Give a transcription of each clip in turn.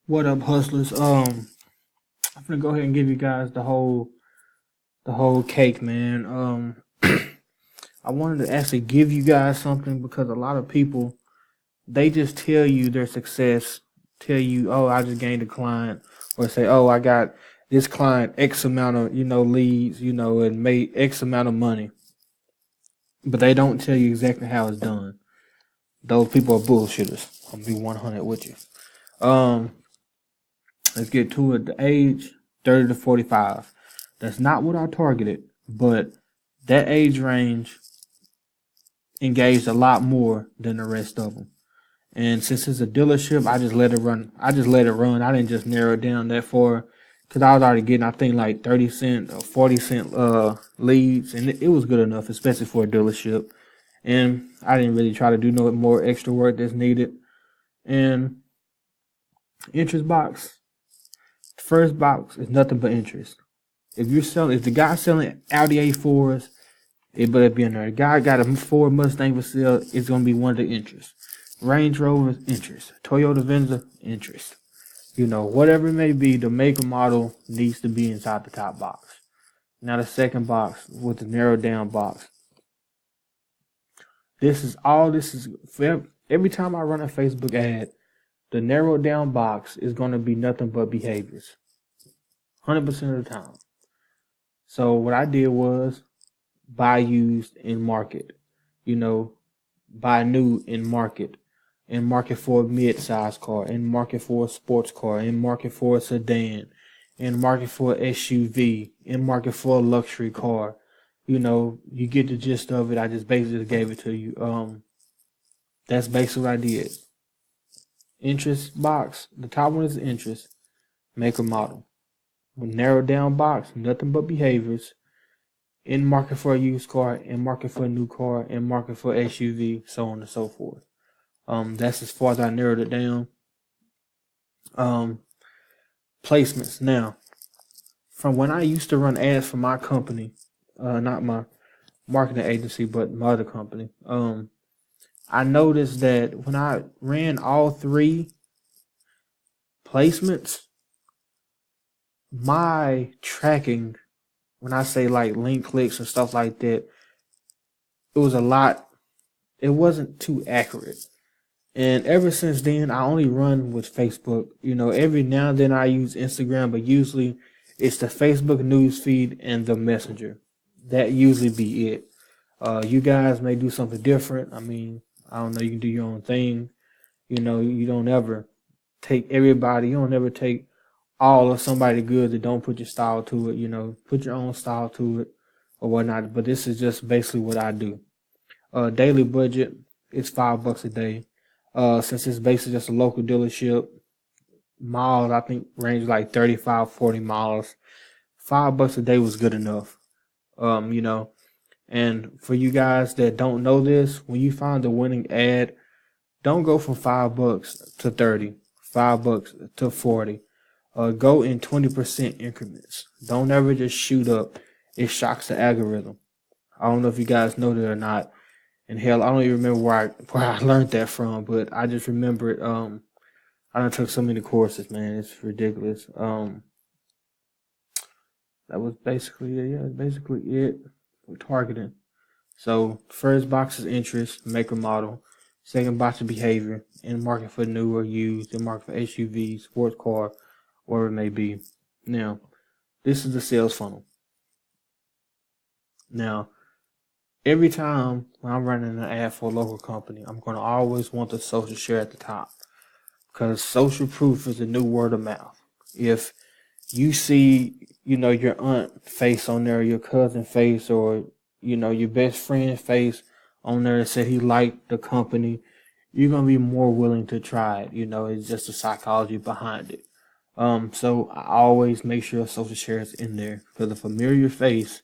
What up, hustlers? I'm gonna go ahead and give you guys the whole cake, man. I wanted to actually give you guys something because a lot of people they just tell you their success, tell you, oh, I just gained a client, or say, oh, I got this client X amount of leads, and made X amount of money, but they don't tell you exactly how it's done. Those people are bullshitters. I'll be 100 with you. Um, let's get to it. The age 30 to 45. That's not what I targeted, but that age range engaged a lot more than the rest of them. And since it's a dealership, I just let it run. I just let it run. I didn't just narrow it down that far because I was already getting, I think, like 30 cent or 40 cent leads, and it was good enough, especially for a dealership. And I didn't really try to do no more extra work that's needed. And interest box, first box is nothing but interest. If the guy selling Audi A4s, it better be in there. The guy got a Ford Mustang for sale, it's gonna be one of the interests. Range Rover, interest. Toyota Venza, interest. Whatever it may be, the make and model needs to be inside the top box. Now the second box with the narrowed down box. This is for every time I run a Facebook ad, the narrowed down box is gonna be nothing but behaviors. 100% of the time. So what I did was buy used in market, buy new in market for a mid-size car, in market for a sports car, in market for a sedan, in market for a SUV, in market for a luxury car. You get the gist of it. I just basically gave it to you. That's basically what I did. Interest box, the top one is interest, make a model. With narrowed down box, nothing but behaviors. In market for a used car, in market for a new car, in market for SUV, so on and so forth. That's as far as I narrowed it down. Placements. Now, from when I used to run ads for my company, not my marketing agency, but my other company, I noticed that when I ran all three placements, my tracking, when I say like link clicks and stuff like that, it wasn't too accurate. And ever since then, I only run with Facebook. Every now and then I use Instagram, but usually it's the Facebook news feed and the Messenger. That usually be it. You guys may do something different. I mean, I don't know. You can do your own thing. You don't ever take everybody. You don't ever take all of somebody good that don't put your style to it. Put your own style to it or whatnot. But this is just basically what I do. Daily budget is $5 a day. Since it's basically just a local dealership, miles I think range like 35, 40 miles. $5 a day was good enough. And for you guys that don't know this, when you find a winning ad, don't go from $5 to 30, $5 to 40. Go in 20% increments. Don't ever just shoot up. It shocks the algorithm. I don't know if you guys know that or not. And hell, I don't even remember where I learned that from, but I just remember it. I done took so many courses, man. It's ridiculous. That was basically it. Yeah, that's basically it for targeting. So first box is interest, make a model. Second box is behavior, in market for new or used, in market for SUV, sports car, whatever it may be. Now, this is the sales funnel. Now, every time when I'm running an ad for a local company, I'm going to always want the social share at the top because social proof is the new word of mouth. If you see, your aunt face on there, your cousin face, or, your best friend face on there that said he liked the company, you're going to be more willing to try it. It's just the psychology behind it. So I always make sure social share is in there because a familiar face,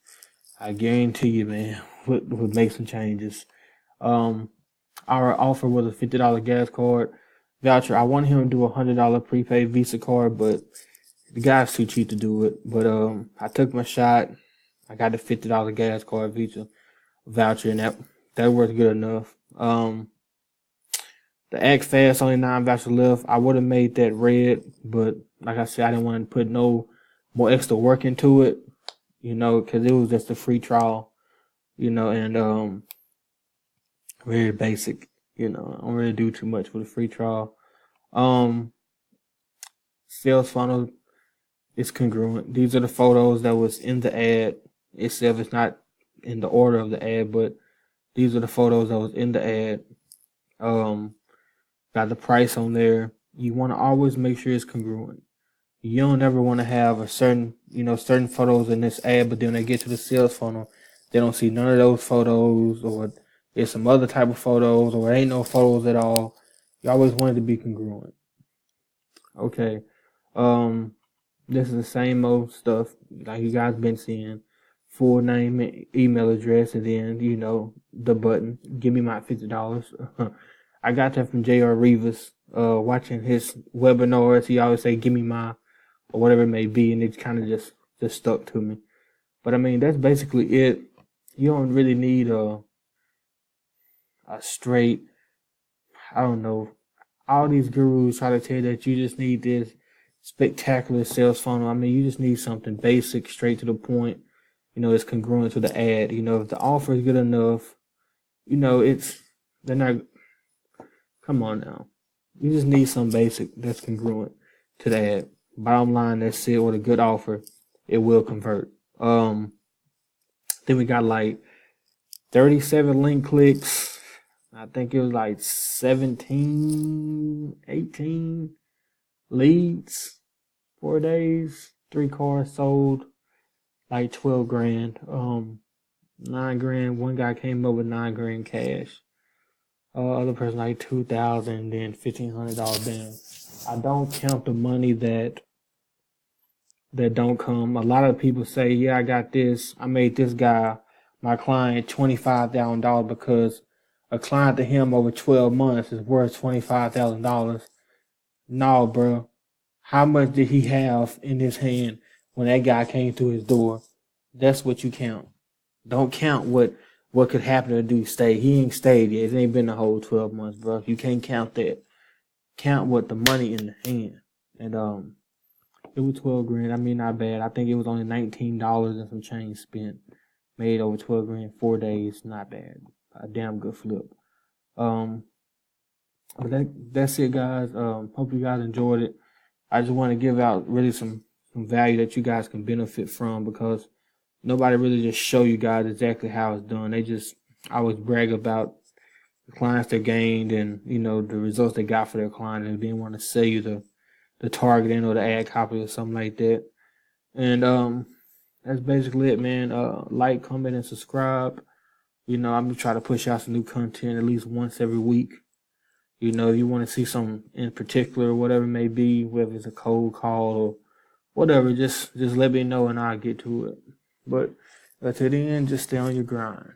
I guarantee you, man, would make some changes. Our offer was a $50 gas card voucher. I wanted him to do $100 prepaid Visa card, but the guy's too cheap to do it. But I took my shot. I got the $50 gas card Visa voucher, and that worked good enough. The Act Fast, only 9 vouchers left. I would have made that red, but like I said, I didn't want to put no more extra work into it, because it was just a free trial, and very basic, I don't really do too much with a free trial. Sales funnel is congruent. These are the photos that was in the ad itself. It's not in the order of the ad, but these are the photos that was in the ad. Got the price on there. You want to always make sure it's congruent. You don't ever want to have a certain photos in this ad, but then when they get to the sales funnel, they don't see none of those photos, or there's some other type of photos, or ain't no photos at all. You always want it to be congruent. Okay. This is the same old stuff like you guys been seeing. Full name, email address, and then, the button. Give me my $50. I got that from J.R. Rivas, watching his webinars. He always say, give me my, or whatever it may be, and it kind of just stuck to me. But I mean, that's basically it. You don't really need a straight, I don't know, all these gurus try to tell you that you just need this spectacular sales funnel. I mean, you just need something basic, straight to the point. It's congruent to the ad. If the offer is good enough, they're not. Come on now. You just need some basic that's congruent to the ad. Bottom line, that's it. With a good offer, it will convert. Then we got like 37 link clicks. I think it was like 17, 18 leads, 4 days, 3 cars sold, like 12 grand. 9 grand. One guy came up with 9 grand cash. Other person like 2,000, then $1,500 down. I don't count the money that don't come. A lot of people say, yeah, I got this. I made this guy, my client, $25,000 because a client to him over 12 months is worth $25,000. No, bro. How much did he have in his hand when that guy came through his door? That's what you count. Don't count what could happen to a dude stay. He ain't stayed yet. It ain't been the whole 12 months, bro. You can't count that. Count what the money in the hand. And it was 12 grand. I mean, not bad. I think it was only $19 and some change spent. Made over 12 grand 4 days. Not bad. A damn good flip. But that's it, guys. Hope you guys enjoyed it. I just want to give out really some value that you guys can benefit from, because nobody really just show you guys exactly how it's done. They just always brag about the clients they gained and, the results they got for their client, and didn't want to sell you the targeting or the ad copy or something like that. And that's basically it, man. Like, comment, and subscribe. I'm gonna try to push out some new content at least once every week. If you want to see something in particular, whatever it may be, whether it's a cold call or whatever, just let me know and I'll get to it. But to the end, just stay on your grind.